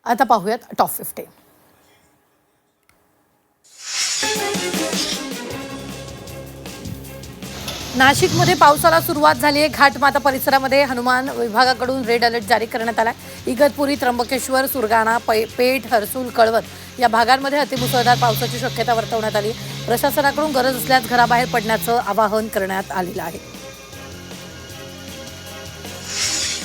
आता पाहूयात टॉप 50. नाशिकमध्ये पावसाला सुरुवात झाली आहे. घाटमाता परिसरामध्ये हनुमान विभागाकडून रेड अलर्ट जारी करण्यात आला आहे. इगतपुरी, त्र्यंबकेश्वर, सुरगाणा, पेठ, हर्सूल, कळवत या भागांमध्ये अतिमुसळधार पावसाची शक्यता वर्तवण्यात आली. प्रशासनाकडून गरज असल्यास घराबाहेर पडण्याचं आवाहन करण्यात आलेलं आहे.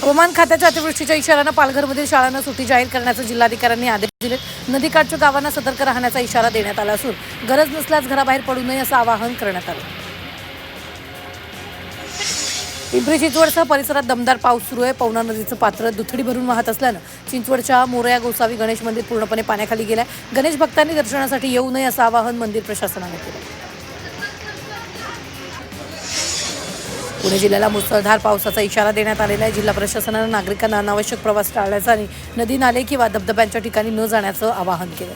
हवामान खात्याच्या अतिवृष्टीच्या इशाऱ्यानं पालघरमधील शाळांना सुट्टी जाहीर करण्याचे जिल्हाधिकाऱ्यांनी आदेश दिले. नदीकाठच्या गावांना सतर्क राहण्याचा इशारा देण्यात आला असून गरज नसल्यास घराबाहेर पडू नये असं आवाहन करण्यात आलं. पिंपरी चिंचवडसह परिसरात दमदार पाऊस सुरू आहे. पवना नदीचं पात्र दुथडी भरून वाहत असल्यानं चिंचवडच्या मोरया गोसावी गणेश मंदिर पूर्णपणे पाण्याखाली गेलंय. गणेश भक्तांनी दर्शनासाठी येऊ नये असं आवाहन मंदिर प्रशासनाने केलं. पुणे जिल्ह्याला मुसळधार पावसाचा इशारा देण्यात आलेला आहे. जिल्हा प्रशासनानं नागरिकांना अनावश्यक प्रवास टाळण्याचं आणि नदी नाले किंवा धबधब्यांच्या ठिकाणी न जाण्याचं आवाहन केलं.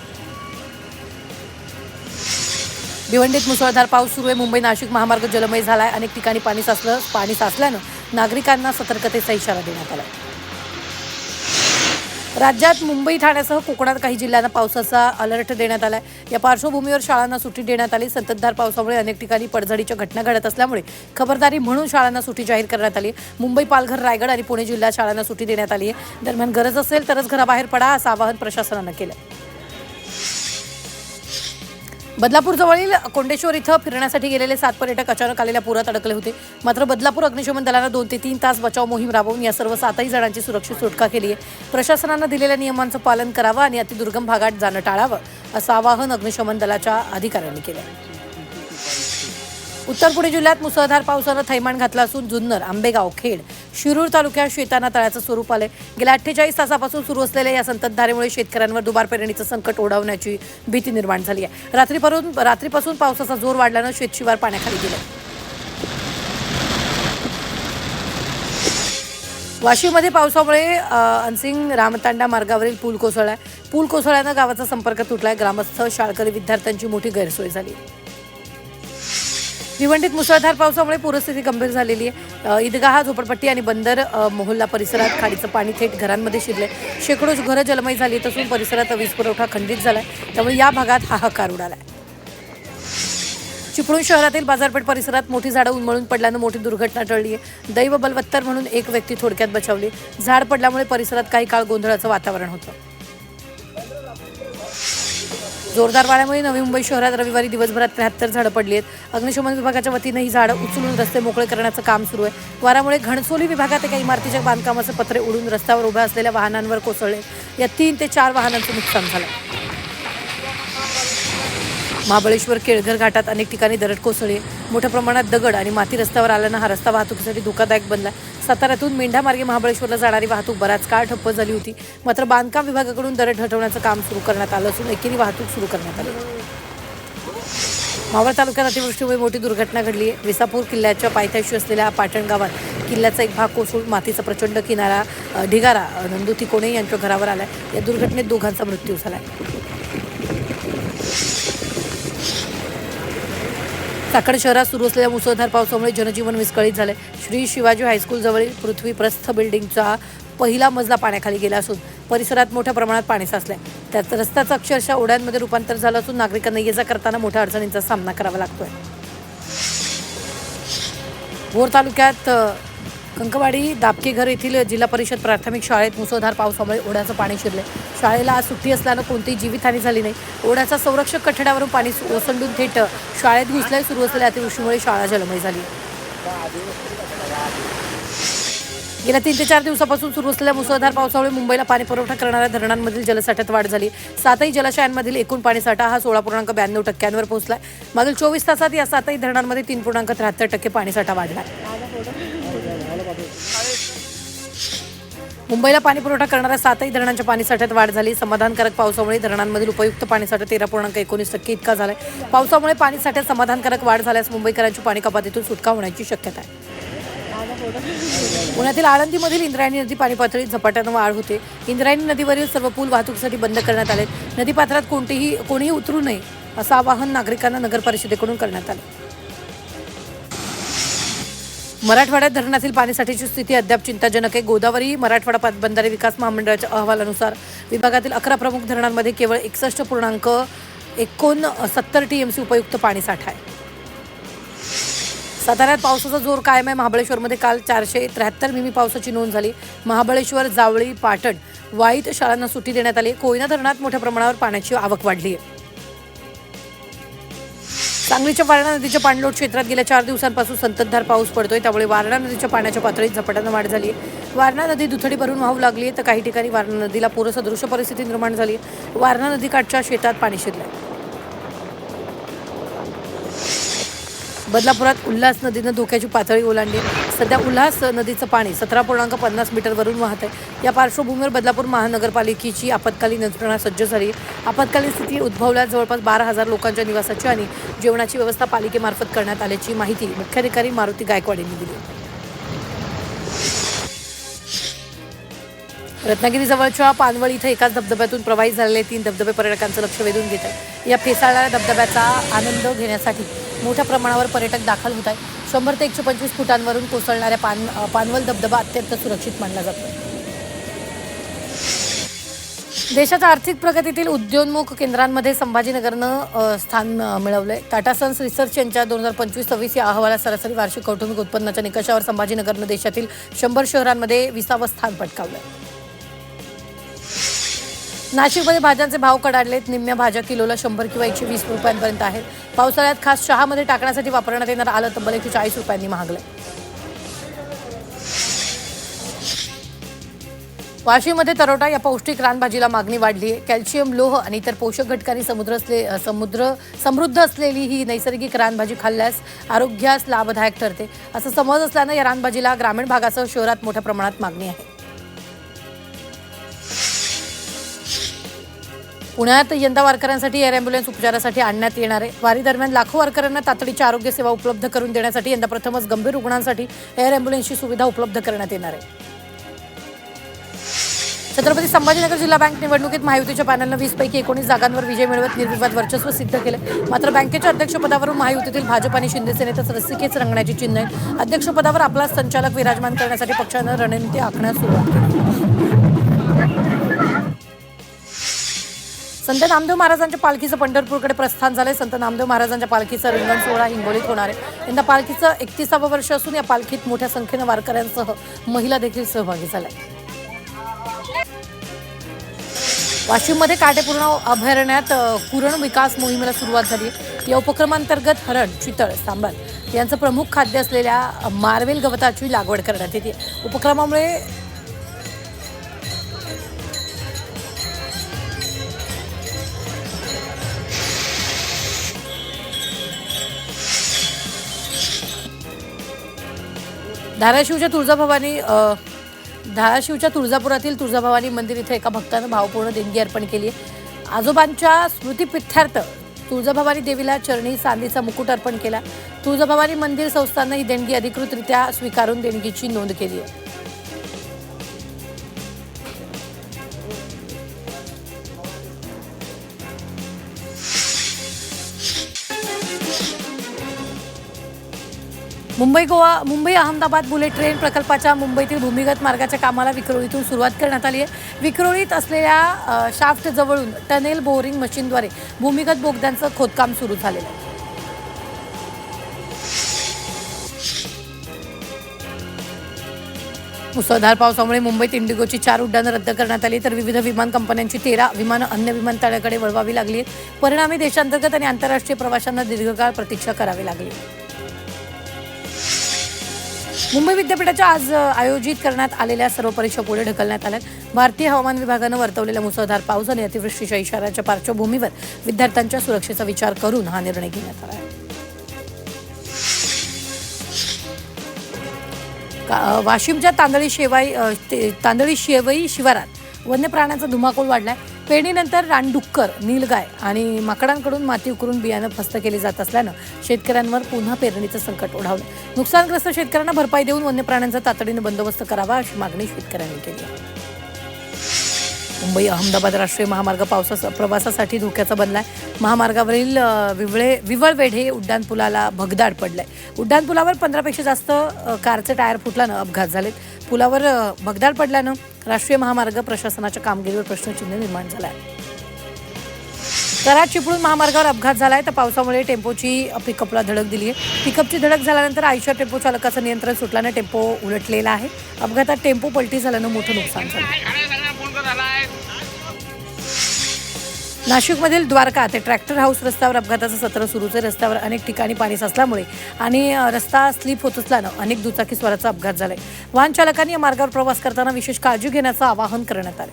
भिवंडीत मुसळधार पाऊस सुरू आहे. मुंबई नाशिक महामार्ग जलमय झालाय. अनेक ठिकाणी पाणी साचल्यानं नागरिकांना सतर्कतेचा इशारा देण्यात आला. राज्यात मुंबई, ठाण्यासह कोकणात काही जिल्ह्यांना पावसाचा अलर्ट देण्यात आलाय. या पार्श्वभूमीवर शाळांना सुट्टी देण्यात आली. संततधार पावसामुळे अनेक ठिकाणी पडझडीच्या घटना घडत असल्यामुळे खबरदारी म्हणून शाळांना सुट्टी जाहीर करण्यात आली. मुंबई, पालघर, रायगड आणि पुणे जिल्ह्यात शाळांना सुट्टी देण्यात आली आहे. दरम्यान गरज असेल तरच घराबाहेर पडा असं आवाहन प्रशासनानं केलं. बदलापूर जवळील कोंडेश्वर इथं फिरण्यासाठी गेलेले 7 पर्यटक अचानक आलेल्या पुरात अडकले होते. मात्र बदलापूर अग्निशमन दलानं 2 ते 3 तास बचाव मोहीम राबवून या सर्व 7ही जणांची सुरक्षित सुटका केली आहे. प्रशासनानं दिलेल्या नियमांचं पालन करावं आणि अतिदुर्गम भागात जाणं टाळावं असं आवाहन अग्निशमन दलाच्या अधिकाऱ्यांनी केलं. उत्तर पुणे जिल्ह्यात मुसळधार पावसानं थैमान घातलं असून जुन्नर, आंबेगाव, खेड, शिरूर तालुक्यात शेतांना तळ्याचं स्वरूप आलंय. गेल्या 48 तासापासून सुरू असलेल्या या संततधारेमुळे शेतकऱ्यांवर दुबार पेरणीचं संकट ओढवण्याची भीती निर्माण झाली आहे. रात्रीपासून पावसाचा जोर वाढल्यानं शेतशिवार पाण्याखाली गेलं. वाशीमध्ये पावसामुळे अनसिंग रामतांडा मार्गावरील पूल कोसळलाय. पूल कोसळल्यानं गावाचा संपर्क तुटलाय. ग्रामस्थ, शाळकरी विद्यार्थ्यांची मोठी गैरसोय झाली. भिवंडीत मुसळधार पावसामुळे पूरस्थिती गंभीर झालेली आहे. ईदगाह, झोपडपट्टी आणि बंदर मोहल्ला परिसरात खाडीचं पाणी थेट घरांमध्ये शिरले. शेकडो घरं जलमय झाली असून परिसरात वीज पुरवठा खंडित झालाय. त्यामुळे या भागात हाहाकार उडालाय. चिपळूण शहरातील बाजारपेठ परिसरात मोठी झाडं उन्मळून पडल्यानं मोठी दुर्घटना टळली आहे. दैव बलवत्तर म्हणून एक व्यक्ती थोडक्यात बचावली. झाड पडल्यामुळे परिसरात काही काळ गोंधळाचं वातावरण होतं. जोरदार वाऱ्यामुळे नवी मुंबई शहरात रविवारी दिवसभरात 73 झाडं पडली आहेत. अग्निशमन विभागाच्या वतीनं ही झाडं उचलून रस्ते मोकळे करण्याचं काम सुरू आहे. वाऱ्यामुळे घणसोली विभागात एका इमारतीच्या बांधकामाचे पत्रे उडून रस्त्यावर उभ्या असलेल्या वाहनांवर कोसळले. या 3 ते 4 वाहनांचं नुकसान झालं. महाबळेश्वर, केळघर घाटात अनेक ठिकाणी दरड कोसळली. मोठ्या प्रमाणात दगड आणि माती रस्त्यावर आल्यानं हा रस्ता वाहतुकीसाठी धोकादायक बनला. साताऱ्यातून मेंढामार्गे महाबळेश्वरला जाणारी वाहतूक बराच काळ ठप्प झाली होती. मात्र बांधकाम विभागाकडून दरड हटवण्याचं काम सुरू करण्यात आलं असून एकेरी वाहतूक सुरू करण्यात आली. मावळ तालुक्यात अतिवृष्टीमुळे मोठी दुर्घटना घडली आहे. विसापूर किल्ल्याच्या पायथ्याशी असलेल्या पाटण गावात किल्ल्याचा एक भाग कोसळून मातीचा प्रचंड ढिगारा नंदू तिकोणे यांच्या घरावर आलाय. या दुर्घटनेत 2घांचा मृत्यू झालाय. चाकण शहरात सुरू असलेल्या मुसळधार पावसामुळे जनजीवन विस्कळीत झाले. श्री शिवाजी हायस्कूल जवळील पृथ्वी प्रस्थ बिल्डिंगचा पहिला मजला पाण्याखाली गेला असून परिसरात मोठ्या प्रमाणात पाणी साचलंय. त्यात रस्त्याचं अक्षरशः ओढ्यांमध्ये रूपांतर झालं असून नागरिकांना ये जा करताना मोठ्या अडचणींचा सामना करावा लागतोय. भोर तालुक्यात कंकवाडी दापकेघर येथील जिल्हा परिषद प्राथमिक शाळेत मुसळधार पावसामुळे ओढ्याचं पाणी शिरले. शाळेला आज सुट्टी असल्यानं कोणतीही जीवितहानी झाली नाही. ओढ्याचा संरक्षक कठड्यावरून पाणी ओसंडून थेट शाळेत घुसल्यास सुरू असलेल्या अतिवृष्टीमुळे शाळा जलमय झाली. गेल्या 3 ते 4 दिवसापासून सुरू असलेल्या मुसळधार पावसामुळे मुंबईला पाणी पुरवठा करणाऱ्या धरणांमधील जलसाठ्यात वाढ झाली. 7ही जलाशयांमधील एकूण पाणीसाठा हा 16.92% पोहोचलाय. मागील 24 तासात या 7ही धरणांमध्ये 3.73% पाणीसाठा वाढला. मुंबईला पाणी पुरवठा करणाऱ्या 7ही धरणांच्या पाणीसाठ्यात वाढ झाली. समाधानकारक पावसामुळे धरणांमधील उपयुक्त पाणीसाठा 13.19% इतका झालाय. पावसामुळे पाणीसाठ्यात समाधानकारक वाढ झाल्यास मुंबईकरांची पाणी कपातीतून सुटका होण्याची शक्यता आहे. पुण्यातील आळंदीमधील इंद्रायणी नदी पाणी पातळीत झपाट्यानं वाढ होते. इंद्रायणी नदीवरील सर्व पूल वाहतुकीसाठी बंद करण्यात आले. नदीपात्रात कोणीही उतरू नये असं आवाहन नागरिकांना नगर परिषदेकडून करण्यात आले. मराठवाड्यात धरणातील पाणीसाठ्याची स्थिती अद्याप चिंताजनक आहे. गोदावरी मराठवाडा बंधारे विकास महामंडळाच्या अहवालानुसार विभागातील 11 प्रमुख धरणांमध्ये केवळ 61.69 TMC उपयुक्त पाणीसाठा आहे. साताऱ्यात पावसाचा जोर कायम आहे. महाबळेश्वरमध्ये काल 473 मिमी पावसाची नोंद झाली. महाबळेश्वर, जावळी, पाटण, वाईत शाळांना सुट्टी देण्यात आली. कोयना धरणात मोठ्या प्रमाणावर पाण्याची आवक वाढली आहे. सांगलीच्या वारणा नदीच्या पाणलोट क्षेत्रात गेल्या 4 दिवसांपासून संततधार पाऊस पडतोय. त्यामुळे वारणा नदीच्या पाण्याच्या पातळीत झपाट्यानं वाढ झाली आहे. वारणा नदी दुथडी भरून वाहू लागली आहे, तर काही ठिकाणी वारणा नदीला पूरसदृश परिस्थिती निर्माण झाली आहे. वारणा नदीकाठच्या शेतात पाणी शिरलंय. बदलापुरात उल्हास नदीनं धोक्याची पातळी ओलांडली. सध्या उल्हास नदीचं पाणी 17.50 मीटरवरून वाहत आहे. या पार्श्वभूमीवर बदलापूर महानगरपालिकेची आपत्कालीन यंत्रणा सज्ज झाली. आपत्कालीन स्थिती उद्भवल्यास जवळपास 12,000 लोकांच्या निवासाची आणि जेवणाची व्यवस्था पालिकेमार्फत करण्यात आल्याची माहिती मुख्याधिकारी मारुती गायकवाड यांनी दिली. रत्नागिरीजवळच्या पानवळी इथं एकाच धबधब्यातून प्रवाहित झालेले 3 धबधबे पर्यटकांचं लक्ष वेधून घेत आहेत. या फेसाळणाऱ्या धबधब्याचा आनंद घेण्यासाठी मोठ्या प्रमाणावर पर्यटक दाखल होत आहेत. 100 ते 125 फुटांवरून कोसळणाऱ्या पानवल धबधबा अत्यंत सुरक्षित मानला जातो. देशाच्या आर्थिक प्रगतीतील उद्योन्मुख केंद्रांमध्ये संभाजीनगरनं स्थान मिळवलंय. टाटा सन्स रिसर्च यांच्या 2025-26 या अहवालात सरासरी वार्षिक कौटुंबिक उत्पन्नाच्या निकषावर संभाजीनगरनं देशातील 100 शहरांमध्ये 20वे स्थान पटकावलंय. नाशिकमध्ये भाज्यांचे भाव कडाडलेत. निम्म्या भाज्या किलोला 100 किंवा 120 रुपयांपर्यंत आहेत. पावसाळ्यात खास चहामध्ये टाकण्यासाठी वापरण्यात येणारं आलं तब्बल 140 रुपयांनी महागलंय. वाशीमध्ये तरोटा या पौष्टिक रानभाजीला मागणी वाढली आहे. कॅल्शियम, लोह आणि इतर पोषक घटकांनी समृद्ध असलेली ही नैसर्गिक रानभाजी खाल्ल्यास आरोग्यास लाभदायक ठरते, असं समज असल्यानं या रानभाजीला ग्रामीण भागासह शहरात मोठ्या प्रमाणात मागणी आहे. पुण्यात यंदा वारकऱ्यांसाठी एअर अँब्युलन्स उपचारासाठी आणण्यात येणार आहे. वारी दरम्यान लाखो वारकऱ्यांना तातडीची आरोग्य सेवा उपलब्ध करून देण्यासाठी यंदा प्रथमच गंभीर रुग्णांसाठी एअर अँब्युलन्सची सुविधा उपलब्ध करण्यात येणार आहे. छत्रपती संभाजीनगर जिल्हा बँक निवडणुकीत महायुतीच्या पॅनलनं 20 पैकी 19 जागांवर विजय मिळवत निर्विवाद वर्चस्व सिद्ध केले. मात्र बँकेच्या अध्यक्षपदावरून महायुतीतील भाजप आणि शिंदे सेनेतच रस्सीखेच रंगण्याची चिन्ह आहेत. अध्यक्षपदावर आपला संचालक विराजमान करण्यासाठी पक्षानं रणनीती आखण्यास सुरुवात केली. संत नामदेव महाराजांच्या पालखीचं पंढरपूरकडे प्रस्थान झालंय. संत नामदेव महाराजांच्या पालखीचा रिंगण सोहळा हिंगोलीत होणार आहे. यंदा पालखीचं 31वं वर्ष असून या पालखीत मोठ्या संख्येनं वारकऱ्यांसह महिला देखील सहभागी झाल्या. वाशिममध्ये काटेपूर्ण अभयारण्यात कुरण विकास मोहिमेला सुरुवात झाली. या उपक्रमांतर्गत हरण, चितळ, सांबर यांचं प्रमुख खाद्य असलेल्या मार्वेल गवताची लागवड करण्यात येते. उपक्रमामुळे धाराशिवच्या तुळजापुरातील तुळजाभवानी मंदिर इथे एका भक्तानं भावपूर्ण देणगी अर्पण केली आहे. आजोबांच्या स्मृतिप्रित्यर्थ तुळजाभवानी देवीला चरणी चांदीचा मुकुट अर्पण केला. तुळजाभवानी मंदिर संस्थानं ही देणगी अधिकृतरित्या स्वीकारून देणगीची नोंद केली आहे. मुंबई अहमदाबाद बुलेट ट्रेन प्रकल्पाच्या मुंबईतील भूमिगत मार्गाच्या कामाला विक्रोळीतून सुरुवात करण्यात आली आहे. विक्रोळीत असलेल्या शाफ्ट जवळून टनेल बोरिंग मशीनद्वारे भूमिगत बोगद्यांचं खोदकाम सुरू झालेलं आहे. मुसळधार पावसामुळे मुंबईत इंडिगोची 4 उड्डाणं रद्द करण्यात आली, तर विविध विमान कंपन्यांची 13 विमानं अन्य विमानतळाकडे वळवावी लागली आहेत. परिणामी देशांतर्गत आणि आंतरराष्ट्रीय प्रवाशांना दीर्घकाळ प्रतीक्षा करावी लागली. मुंबई विद्यापीठाच्या आज आयोजित करण्यात आलेल्या सर्व परीक्षा पुढे ढकलण्यात आल्या. भारतीय हवामान विभागानं वर्तवलेल्या मुसळधार पाऊस आणि अतिवृष्टीच्या इशाऱ्याच्या पार्श्वभूमीवर विद्यार्थ्यांच्या सुरक्षेचा विचार करून हा निर्णय घेण्यात आला आहे. वाशिमच्या तांदळी शेवई शिवारात वन्य प्राण्यांचा धुमाकूळ वाढलाय. पेरणीनंतर रानडुक्कर, नीलगाय आणि माकडांकडून माती उकरून बियाणं फस्त केली जात असल्यानं शेतकऱ्यांवर पुन्हा पेरणीचं संकट ओढावलं. नुकसानग्रस्त शेतकऱ्यांना भरपाई देऊन वन्य प्राण्यांचा तातडीनं बंदोबस्त करावा अशी मागणी शेतकऱ्यांनी केली. मुंबई अहमदाबाद राष्ट्रीय महामार्ग प्रवासासाठी धोक्याचा बनलाय. महामार्गावरील विवळवेढे उड्डाणपुलाला भगदाड पडलाय. उड्डाणपुलावर 15पेक्षा जास्त कारचे टायर फुटल्यानं अपघात झालेत. पुलावर भगदाड पडल्यानं राष्ट्रीय महामार्ग प्रशासनाच्या कामगिरीवर प्रश्नचिन्ह निर्माण झालं आहे. कराड चिपळूण महामार्गावर अपघात झालाय तर पावसामुळे टेम्पोची पिकअपला धडक दिली आहे. पिकअपची धडक झाल्यानंतर आयशर टेम्पो चालकाचं नियंत्रण सुटल्यानं टेम्पो उलटलेला आहे. अपघातात टेम्पो पलटी झाल्यानं मोठं नुकसान झालं. नाशिकमधील द्वारका ते ट्रॅक्टर हाऊस रस्त्यावर अपघाताचं सत्र सुरूच आहे. रस्त्यावर अनेक ठिकाणी पाणी साचल्यामुळे आणि रस्ता स्लिप होत असल्यानं अनेक दुचाकीस्वाराचा अपघात झालाय. वाहन चालकांनी या मार्गावर प्रवास करताना विशेष काळजी घेण्याचं आवाहन करण्यात आलं.